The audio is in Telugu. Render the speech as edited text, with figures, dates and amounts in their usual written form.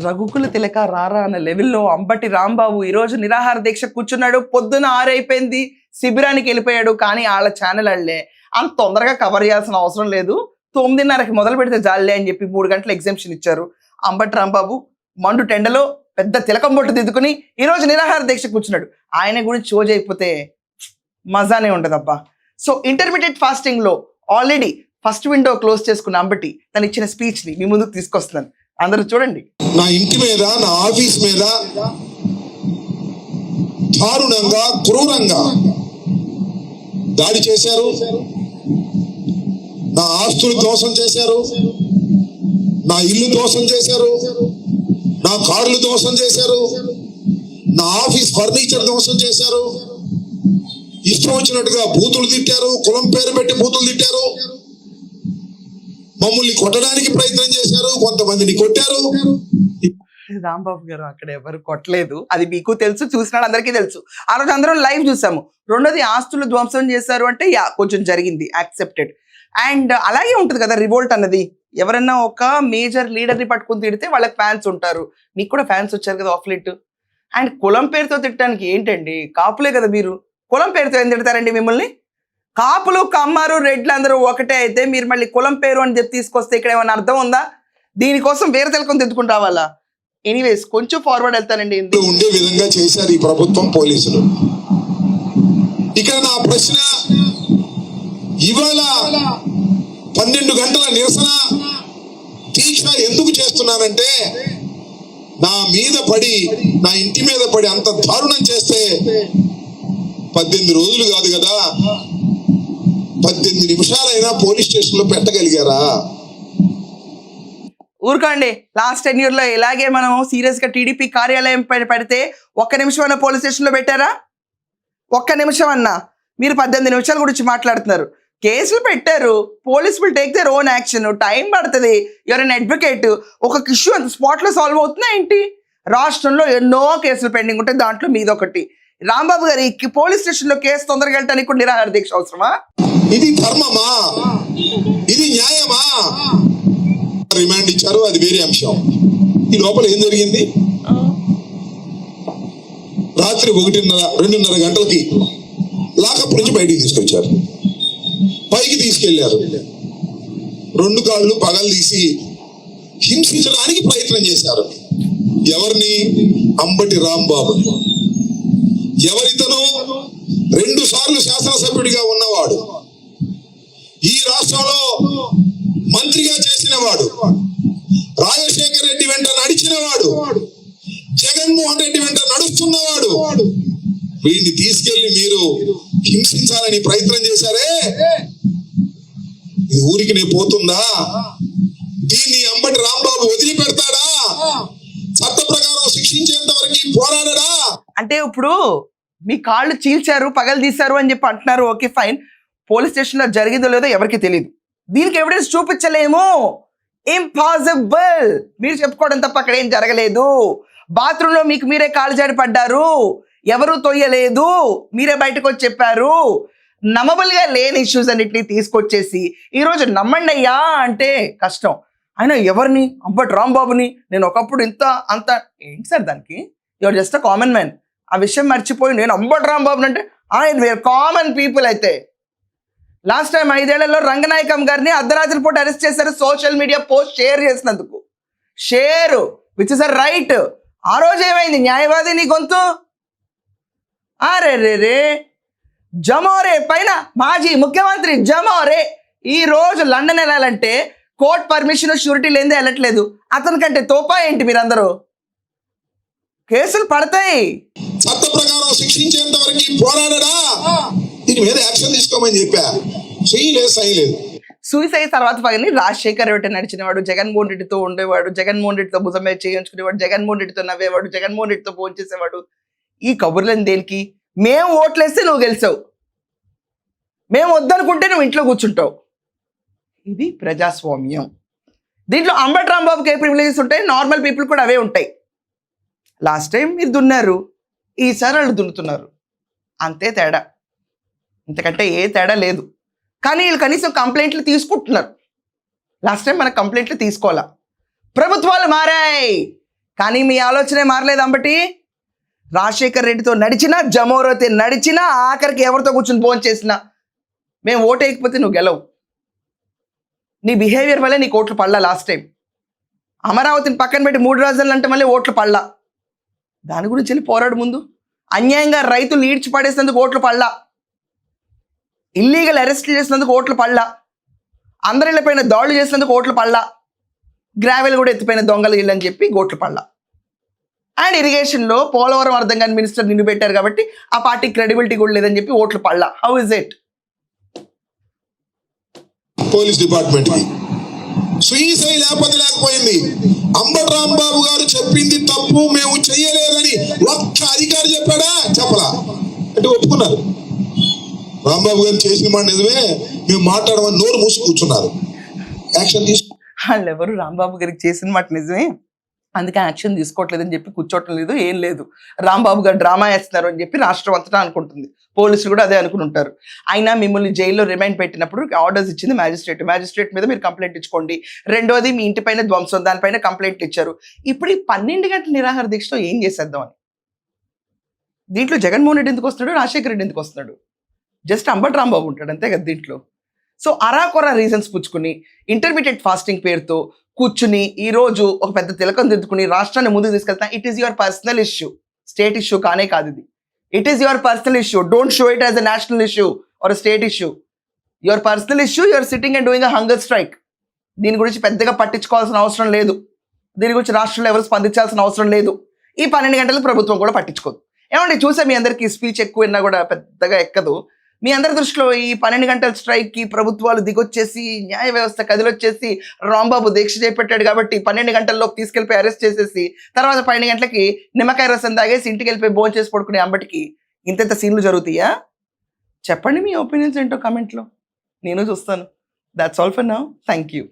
రఘుకుల తిలక రారా అన్న లెవెల్లో అంబటి రాంబాబు ఈరోజు నిరాహార దీక్ష కూర్చున్నాడు. పొద్దున 6 అయిపోయింది, శిబిరానికి వెళ్ళిపోయాడు. కానీ వాళ్ళ ఛానల్ వాళ్ళే అంత తొందరగా కవర్ చేయాల్సిన అవసరం లేదు, 9:30కి మొదలు పెడితే జాలే అని చెప్పి 3 గంటల ఎగ్జామ్షన్ ఇచ్చారు. అంబటి రాంబాబు మండు టెండలో పెద్ద తిలకం బొట్టు దిద్దుకుని ఈరోజు నిరాహార దీక్ష కూర్చున్నాడు. ఆయన గురించి షోజ్ అయిపోతే మజానే ఉండదబ్బా. సో ఇంటర్మీడియట్ ఫాస్టింగ్ లో ఆల్రెడీ ఫస్ట్ విండో క్లోజ్ చేసుకున్న అంబటి తను ఇచ్చిన స్పీచ్ ని మీ ముందుకు తీసుకొస్తున్నాను, అందరూ చూడండి. నా ఇంటి మీద, నా ఆఫీస్ మీద దారుణంగా క్రూరంగా దాడి చేశారు. నా ఆస్తులు దోషం చేశారు, నా ఇల్లు దోషం చేశారు, నా కార్లు దోషం చేశారు, నా ఆఫీస్ ఫర్నిచర్ దోషం చేశారు. ఇష్టం వచ్చినట్టుగా బూతులు తిట్టారు, కులం పేరు పెట్టి బూతులు తిట్టారు, మమ్మల్ని కొట్టడానికి ప్రయత్నం చేశారు, కొంతమందిని కొట్టారు. రాంబాబు గారు అక్కడ ఎవరు కొట్టలేదు, అది మీకు తెలుసు, చూసినాడు అందరికీ తెలుసు. ఆ రోజు అందరం లైవ్ చూసాము. రెండోది ఆస్తులు ధ్వంసం చేశారు అంటే కొంచెం జరిగింది, యాక్సెప్టెడ్. అండ్ అలాగే ఉంటుంది కదా రివోల్ట్ అన్నది. ఎవరన్నా ఒక మేజర్ లీడర్ని పట్టుకుని తిడితే వాళ్ళకి ఫ్యాన్స్ ఉంటారు. మీకు కూడా ఫ్యాన్స్ వచ్చారు కదా ఆఫ్ లెట్. అండ్ కులం పేరుతో తిట్టడానికి ఏంటండి, కాపులే కదా మీరు, కులం పేరుతో ఏం తిడతారండి మిమ్మల్ని? కాపులు కమ్మారు రెడ్లు అందరూ ఒకటే అయితే మీరు మళ్ళీ కులం పేరు అని చెప్పి తీసుకొస్తే ఇక్కడ ఏమైనా అర్థం ఉందా? దీనికోసం వేరే తెలకొని తెచ్చుకుని రావాలా? ఎనీవేస్ కొంచెం ఫార్వర్డ్ వెళ్తానండి. ఉండే విధంగా చేశారు ఈ ప్రభుత్వం, పోలీసులు. ఇక్కడ నా ప్రశ్న, ఇవాళ 12 గంటల నిరసన దీక్ష ఎందుకు చేస్తున్నానంటే, నా మీద పడి, నా ఇంటి మీద పడి అంత దారుణం చేస్తే 18 రోజులు కాదు కదా, 18 నిమిషాలైనా పోలీస్ స్టేషన్ లో పెట్టగలిగారా? ఊరుకోండి. లాస్ట్ 10 years లో ఇలాగే మనం సీరియస్ గా టీడీపీ కార్యాలయం పెడితే 1 నిమిషం అన్న పోలీస్ స్టేషన్ లో పెట్టారా? 1 నిమిషం అన్నా. మీరు 18 నిమిషాల గురించి మాట్లాడుతున్నారు. కేసులు పెట్టారు, police will take their own action. Time పడుతుంది. Your an advocate. ఒక ఇష్యూ అంత స్పాట్ లో సాల్వ్ అవుతుందా ఏంటి? రాష్ట్రంలో ఎన్నో కేసులు పెండింగ్ ఉంటాయి, దాంట్లో మీదొకటి. రాంబాబు గారి పోలీస్ స్టేషన్ లో కేసు తొందరగా వెళ్ళడానికి కూడా నిరాహార దీక్ష అవసరమా? ఇది ధర్మమా? ఇది న్యాయమా? రిమాండ్ ఇచ్చారు, అది వేరే అంశం. ఈ లోపల ఏం జరిగింది? రాత్రి 1:30-2:30 గంటలకి లాకప్ నుంచి బయటికి తీసుకొచ్చారు, పైకి తీసుకెళ్లారు, 2 కాళ్ళు పగలు తీసి హింసించడానికి ప్రయత్నం చేశారు. ఎవరిని? అంబటి రాంబాబు. ఎవరితను? 2 సార్లు శాసనసభ్యుడిగా ఉన్నవాడు, ఈ రాష్ట్రంలో మంత్రిగా చేసిన వాడు, రాజశేఖర్ రెడ్డి వెంట నడిచిన వాడు, జగన్మోహన్ రెడ్డి వెంట నడుస్తున్నవాడు. వీడిని తీసుకెళ్లి మీరు హింసించాలని ప్రయత్నం చేశారే, ఇది ఊరికి పోతుందా? దీన్ని అంబటి రాంబాబు వదిలిపెడతాడా? చట్ట ప్రకారం శిక్షించేంత వరకు పోరాడడా? అంటే ఇప్పుడు మీ కాళ్ళు చీల్చారు, పగలు తీశారు అని చెప్పి అంటున్నారు, ఓకే ఫైన్. పోలీస్ స్టేషన్ లో జరిగిందో లేదో ఎవరికి తెలియదు, దీనికి ఎవిడెన్స్ చూపించలేము, ఇంపాసిబుల్. మీరు చెప్పుకోవడం తప్ప అక్కడ ఏం జరగలేదు. బాత్రూమ్ లో మీకు మీరే కాలు జారి పడ్డారు, ఎవరు తొయ్యలేదు, మీరే బయటకు వచ్చి చెప్పారు. నమ్మబుల్ గా లేని ఇష్యూస్ అన్నిటిని తీసుకొచ్చేసి ఈరోజు నమ్మండి అయ్యా అంటే కష్టం. ఆయన ఎవరిని? అంబటి రాంబాబుని. నేను ఒకప్పుడు ఇంత అంత ఏంటి సార్ దానికి? Your just a common man. ఆ విషయం మర్చిపోయి నేను అంబటి రాంబాబుని అంటే ఆయన వేర్ కామన్ పీపుల్. అయితే లాస్ట్ టైం 5 ఏళ్లలో రంగనాయకం గారిని అర్ధరాత్రి పూట అరెస్ట్ చేశారు, సోషల్ మీడియా పోస్ట్ షేర్ చేసినందుకు. Share which is a right. ఆ రోజు ఏమైంది? న్యాయవాది నీ గొంతు అరే రే రే. జమోరే పైన మాజీ ముఖ్యమంత్రి జమోరే ఈ రోజు లండన్ వెళ్ళాలంటే కోర్ట్ పర్మిషన్, షూరిటీ లేదే వెళ్ళట్లేదు. అతనికంటే తోపా ఏంటి మీరందరూ? కేసులు పడతాయి. చట్ట ప్రకారం శిక్షించేంత వరకు పోరాడడా? దీని మీద యాక్షన్ తీసుకోమని చెప్పా, చేయలేదు. సూసైడ్ తర్వాత పగని రాజశేఖర్ రెడ్డి నడిచినవాడు, జగన్మోహన్ రెడ్డితో ఉండేవాడు, జగన్మోహన్ రెడ్డితో భుజం మీద చేయించుకునేవాడు, జగన్మోహన్ రెడ్డితో నవ్వేవాడు, జగన్మోహన్ రెడ్డితో ఫోన్ చేసేవాడు. ఈ కబుర్లని దేనికి? మేము ఓట్లేస్తే నువ్వు గెలిచావు, మేము వద్దనుకుంటే నువ్వు ఇంట్లో కూర్చుంటావు. ఇది ప్రజాస్వామ్యం. దీంట్లో అంబటి రాంబాబుకి ఏ ప్రివిలేజెస్ ఉంటాయి, నార్మల్ పీపుల్ కూడా అవే ఉంటాయి. లాస్ట్ టైం మీరు దున్నారు, ఈసారి వాళ్ళు దున్నుతున్నారు, అంతే తేడా. ఇంతకంటే ఏ తేడా లేదు. కానీ వీళ్ళు కనీసం కంప్లైంట్లు తీసుకుంటున్నారు. లాస్ట్ టైం మన కంప్లైంట్లు తీసుకోవాలా. ప్రభుత్వాలు మారాయి కానీ మీ ఆలోచనే మారలేదు అంబటి. రాజశేఖర్ రెడ్డితో నడిచినా, జమోరోతే నడిచినా, ఆఖరికి ఎవరితో కూర్చుని ఫోన్ చేసినా మేము ఓటు వేయకపోతే నువ్వు గెలవు. నీ బిహేవియర్ వల్లే నీకు ఓట్లు పడలా. లాస్ట్ టైం అమరావతిని పక్కన పెట్టి 3 రాజధానులు అంటే మళ్ళీ ఓట్లు పడలా. దాని గురించి వెళ్ళి పోరాడు ముందు. అన్యాయంగా రైతులు ఈడ్చి పడేసినందుకు ఓట్లు పడలా. ఇల్లీగల్ అరెస్ట్ చేసినందుకు ఓట్లు పడలా. అందరిళ్ళ పైన దాడులు చేసినందుకు ఓట్లు పడలా. గ్రావెల్ కూడా ఎత్తిపోయిన దొంగలు ఇల్లు అని చెప్పి ఓట్లు పడలా. అండ్ ఇరిగేషన్లో పోలవరం అర్థం కాని మినిస్టర్ నిన్ను పెట్టారు కాబట్టి ఆ పార్టీ క్రెడిబిలిటీ కూడా లేదని చెప్పి ఓట్లు పడలా. How is it? Police department కి శ్రీశై లేకపోయింది. అంబటి రాంబాబు గారు చెప్పింది తప్పు, మేము చెయ్యలేదని ఒక్క అధికారి చెప్పాడా? చెప్పలా. అంటే ఒప్పుకున్నారు. రాంబాబు గారు చేసిన మాట నిజమే, మేము మాట్లాడమని నోరు మూసి కూర్చున్నారు. యాక్షన్ తీసుకు వాళ్ళు ఎవరు రాంబాబు గారికి చేసిన మాట నిజమే, అందుకే యాక్షన్ తీసుకోవట్లేదని చెప్పి కూర్చోవటం లేదు, ఏం లేదు. రాంబాబు గారు డ్రామా వేస్తున్నారు అని చెప్పి రాష్ట్రం అంతటా అనుకుంటుంది. పోలీసులు కూడా అదే అనుకుని ఉంటారు. అయినా మిమ్మల్ని జైల్లో రిమైండ్ పెట్టినప్పుడు ఆర్డర్స్ ఇచ్చింది మ్యాజిస్ట్రేట్ మీద మీరు కంప్లైంట్ ఇచ్చుకోండి. రెండోది మీ ఇంటి పైన ధ్వంసం, దానిపైన కంప్లైంట్ ఇచ్చారు. ఇప్పుడు ఈ 12 గంటల నిరాహార దీక్షతో ఏం చేసేద్దాం అని. దీంట్లో జగన్మోహన్ రెడ్డి ఎందుకు వస్తున్నాడు, రాజశేఖర్ రెడ్డి ఎందుకు వస్తున్నాడు? జస్ట్ అంబటి రాంబాబు ఉంటాడు అంతే కదా దీంట్లో. సో అరాకొరా రీజన్స్ పుచ్చుకుని ఇంటర్మీడియట్ ఫాస్టింగ్ పేరుతో కూర్చుని ఈరోజు ఒక పెద్ద తిలకం దిద్దుకుని రాష్ట్రాన్ని ముందుకు తీసుకెళ్తా. It is your personal issue, state issue కానే కాదు ఇది. It is your personal issue. Don't show it as a national issue or state issue. Your personal issue, your sitting and doing a hunger strike. దీని గురించి పెద్దగా పట్టించుకోవాల్సిన అవసరం లేదు. దీని గురించి రాష్ట్రంలో ఎవరు స్పందించాల్సిన అవసరం లేదు. ఈ 12 గంటలకు ప్రభుత్వం కూడా పట్టించుకోదు. ఏమంటే చూసా మీ అందరికీ స్పీచ్ ఎక్కువ విన్నా కూడా పెద్దగా ఎక్కదు. మీ అందరి దృష్టిలో ఈ 12 గంటల స్ట్రైక్కి ప్రభుత్వాలు దిగొచ్చేసి, న్యాయ వ్యవస్థ కదిలొచ్చేసి, రాంబాబు దీక్ష చేపట్టాడు కాబట్టి 12 గంటల్లోకి తీసుకెళ్ళిపోయి అరెస్ట్ చేసేసి తర్వాత 12 గంటలకి నిమ్మకాయ రసం తాగేసి ఇంటికి వెళ్ళిపోయి భోజనం చేసి పడుకునే అంబటికి ఇంత సీన్లు జరుగుతాయా? చెప్పండి మీ ఒపీనియన్స్ ఏంటో కామెంట్లో, నేను చూస్తాను. That's all for now. Thank you.